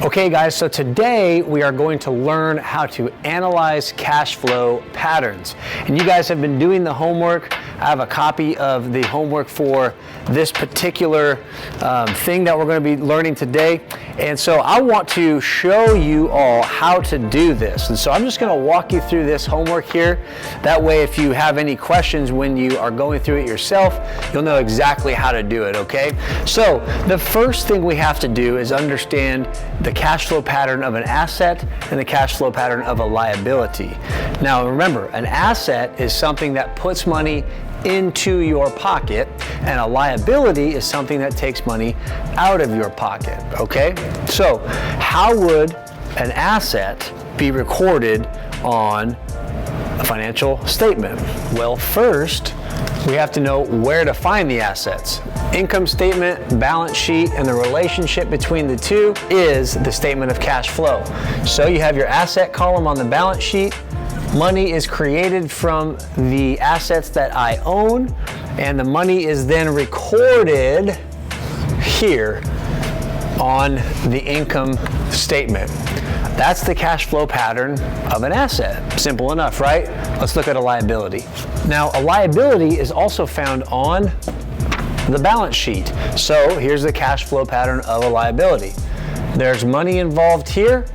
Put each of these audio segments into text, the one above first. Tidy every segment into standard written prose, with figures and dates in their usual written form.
Okay guys, so today we are going to learn how to analyze cash flow patterns. And you guys have been doing the homework. I have a copy of the homework for this particular thing that we're going to be learning today. And so I want to show you all how to do this. And so I'm just going to walk you through this homework here. That way, if you have any questions when you are going through it yourself, you'll know exactly how to do it, okay? So the first thing we have to do is understand the cash flow pattern of an asset and the cash flow pattern of a liability. Now remember, an asset is something that puts money into your pocket, and a liability is something that takes money out of your pocket, okay? So how would an asset be recorded on a financial statement? Well, first, we have to know where to find the assets. Income statement, balance sheet, and the relationship between the two is the statement of cash flow. So you have your asset column on the balance sheet. Money is created from the assets that I own, and the money is then recorded here on the income statement. That's the cash flow pattern of an asset. Simple enough, right? Let's look at a liability. Now, a liability is also found on the balance sheet. So here's the cash flow pattern of a liability. There's money involved here,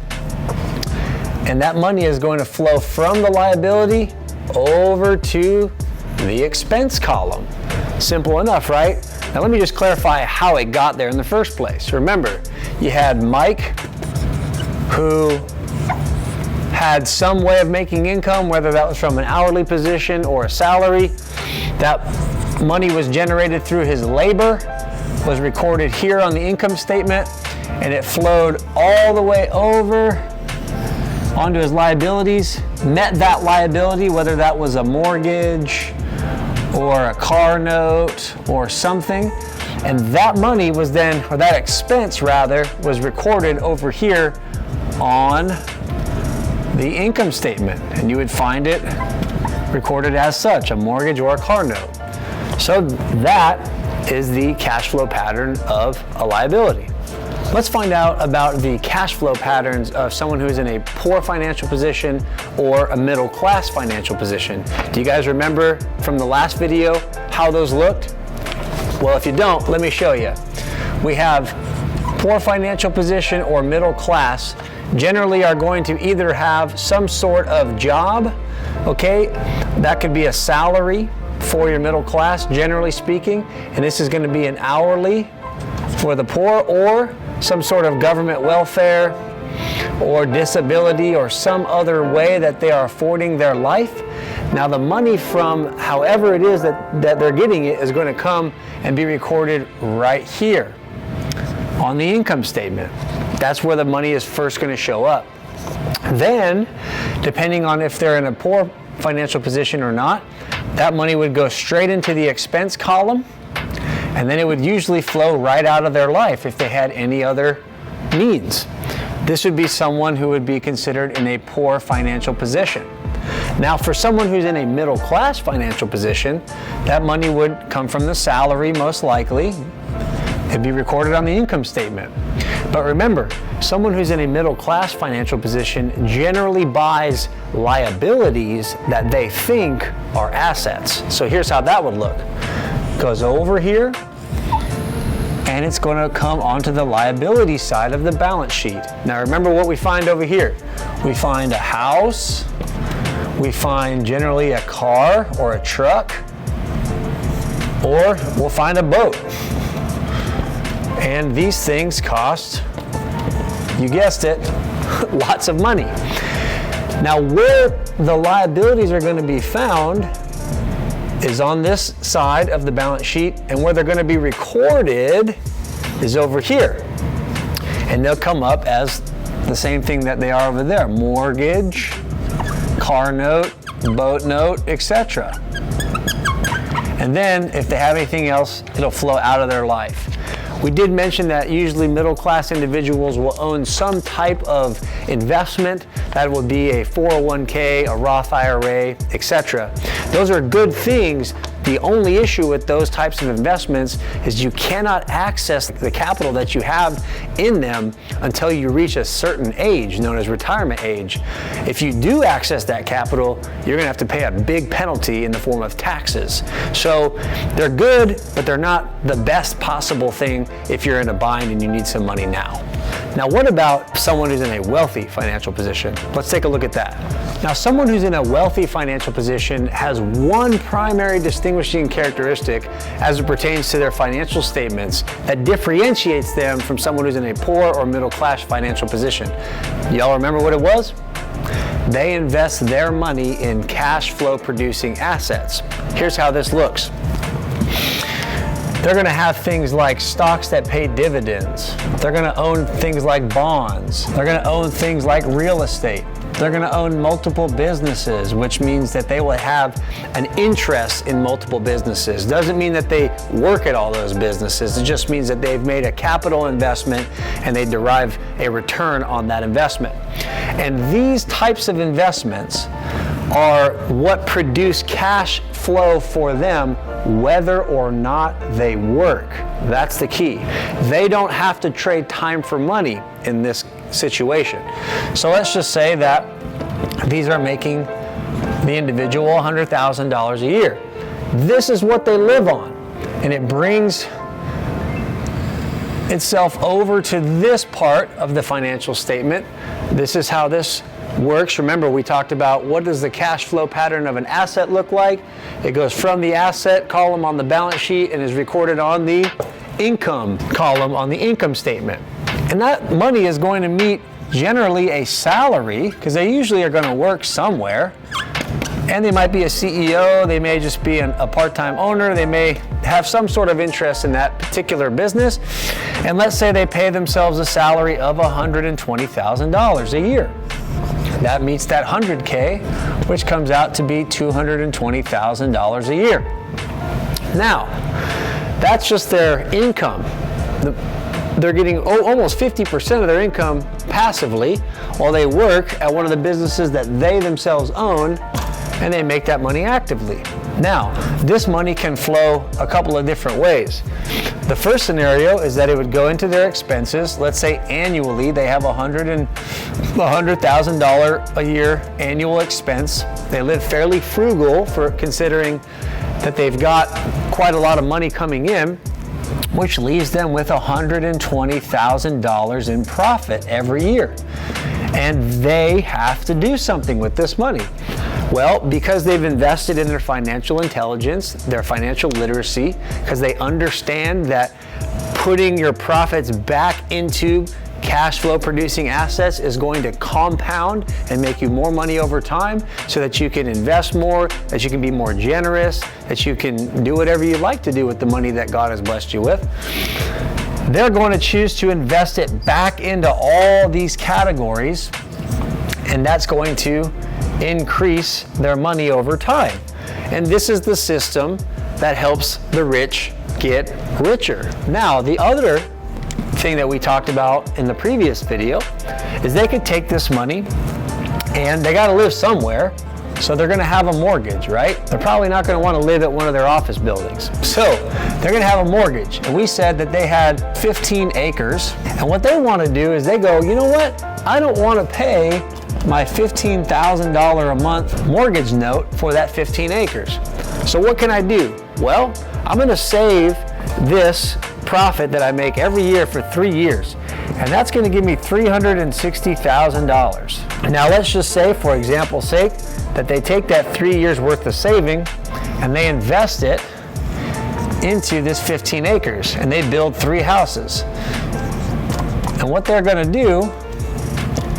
and that money is going to flow from the liability over to the expense column. Simple enough, right? Now let me just clarify how it got there in the first place. Remember, you had Mike, who had some way of making income, whether that was from an hourly position or a salary. That money was generated through his labor, was recorded here on the income statement, and it flowed all the way over onto his liabilities, met that liability, whether that was a mortgage or a car note or something, and that money was then, or that expense rather, was recorded over here on the income statement, and you would find it recorded as such, a mortgage or a car note. So that is the cash flow pattern of a liability. Let's find out about the cash flow patterns of someone who's in a poor financial position or a middle class financial position. Do you guys remember from the last video how those looked? Well, if you don't, let me show you. We have poor financial position or middle class generally are going to either have some sort of job, okay? That could be a salary for your middle class, generally speaking, and this is going to be an hourly for the poor, or some sort of government welfare or disability or some other way that they are affording their life. Now the money from however it is that they're getting it is going to come and be recorded right here on the income statement. That's where the money is first going to show up. Then, depending on if they're in a poor financial position or not, that money would go straight into the expense column, and then it would usually flow right out of their life if they had any other needs. This would be someone who would be considered in a poor financial position. Now, for someone who's in a middle class financial position, that money would come from the salary most likely. It'd be recorded on the income statement. But remember, someone who's in a middle class financial position generally buys liabilities that they think are assets. So here's how that would look. Goes over here, and it's going to come onto the liability side of the balance sheet. Now remember what we find over here. We find a house, we find generally a car or a truck, or we'll find a boat. And these things cost, you guessed it, lots of money. Now where the liabilities are going to be found is on this side of the balance sheet, and where they're going to be recorded is over here. And they'll come up as the same thing that they are over there: mortgage, car note, boat note, etc. And then if they have anything else, it'll flow out of their life. We did mention that usually middle class individuals will own some type of investment. That will be a 401k, a Roth IRA, etc. Those are good things. The only issue with those types of investments is you cannot access the capital that you have in them until you reach a certain age, known as retirement age. If you do access that capital, you're going to have to pay a big penalty in the form of taxes. So they're good, but they're not the best possible thing if you're in a bind and you need some money now. Now, what about someone who's in a wealthy financial position? Let's take a look at that. Now, someone who's in a wealthy financial position has one primary distinguishing characteristic as it pertains to their financial statements that differentiates them from someone who's in a poor or middle class financial position. Y'all remember what it was? They invest their money in cash flow producing assets. Here's how this looks. They're going to have things like stocks that pay dividends. They're going to own things like bonds. They're going to own things like real estate. They're going to own multiple businesses, which means that they will have an interest in multiple businesses. Doesn't mean that they work at all those businesses. It just means that they've made a capital investment and they derive a return on that investment. And these types of investments are what produce cash flow for them, whether or not they work. That's the key. They don't have to trade time for money in this situation. So let's just say that these are making the individual $100,000 a year. This is what they live on, and it brings itself over to this part of the financial statement. This is how this works. Remember, we talked about what does the cash flow pattern of an asset look like. It goes from the asset column on the balance sheet and is recorded on the income column on the income statement. And that money is going to meet generally a salary, because they usually are going to work somewhere. And they might be a CEO, they may just be a part-time owner, they may have some sort of interest in that particular business. And let's say they pay themselves a salary of $120,000 a year. That meets that 100K, which comes out to be $220,000 a year. Now, that's just their income. They're getting almost 50% of their income passively while they work at one of the businesses that they themselves own, and they make that money actively. Now, this money can flow a couple of different ways. The first scenario is that it would go into their expenses. Let's say annually they have $100,000 a year annual expense. They live fairly frugal for considering that they've got quite a lot of money coming in, which leaves them with $120,000 in profit every year. And they have to do something with this money. Well, because they've invested in their financial intelligence, their financial literacy, because they understand that putting your profits back into cash flow producing assets is going to compound and make you more money over time so that you can invest more, that you can be more generous, that you can do whatever you like to do with the money that God has blessed you with. They're going to choose to invest it back into all these categories, and that's going to increase their money over time. And this is the system that helps the rich get richer. Now, the other thing that we talked about in the previous video is they could take this money and they got to live somewhere, so they're going to have a mortgage, right? They're probably not going to want to live at one of their office buildings, so they're going to have a mortgage. And we said that they had 15 acres, and what they want to do is they go, you know what, I don't want to pay my $15,000 a month mortgage note for that 15 acres. So what can I do? Well, I'm going to save this profit that I make every year for 3 years, and that's going to give me $360,000. Now let's just say, for example's sake, that they take that 3 years worth of saving and they invest it into this 15 acres and they build 3 houses. And what they're going to do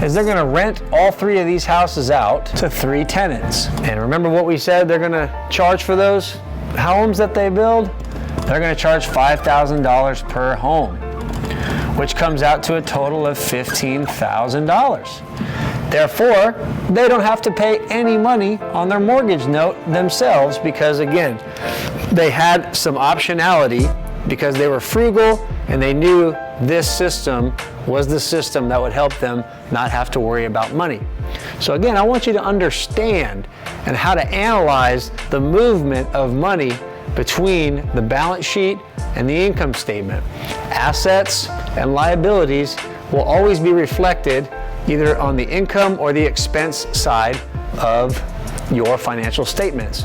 is they're going to rent all 3 of these houses out to 3 tenants. And remember what we said they're going to charge for those homes that they build? They're going to charge $5,000 per home, which comes out to a total of $15,000. Therefore, they don't have to pay any money on their mortgage note themselves because, again, they had some optionality because they were frugal and they knew this system was the system that would help them not have to worry about money. So again, I want you to understand and how to analyze the movement of money between the balance sheet and the income statement. Assets and liabilities will always be reflected either on the income or the expense side of your financial statements.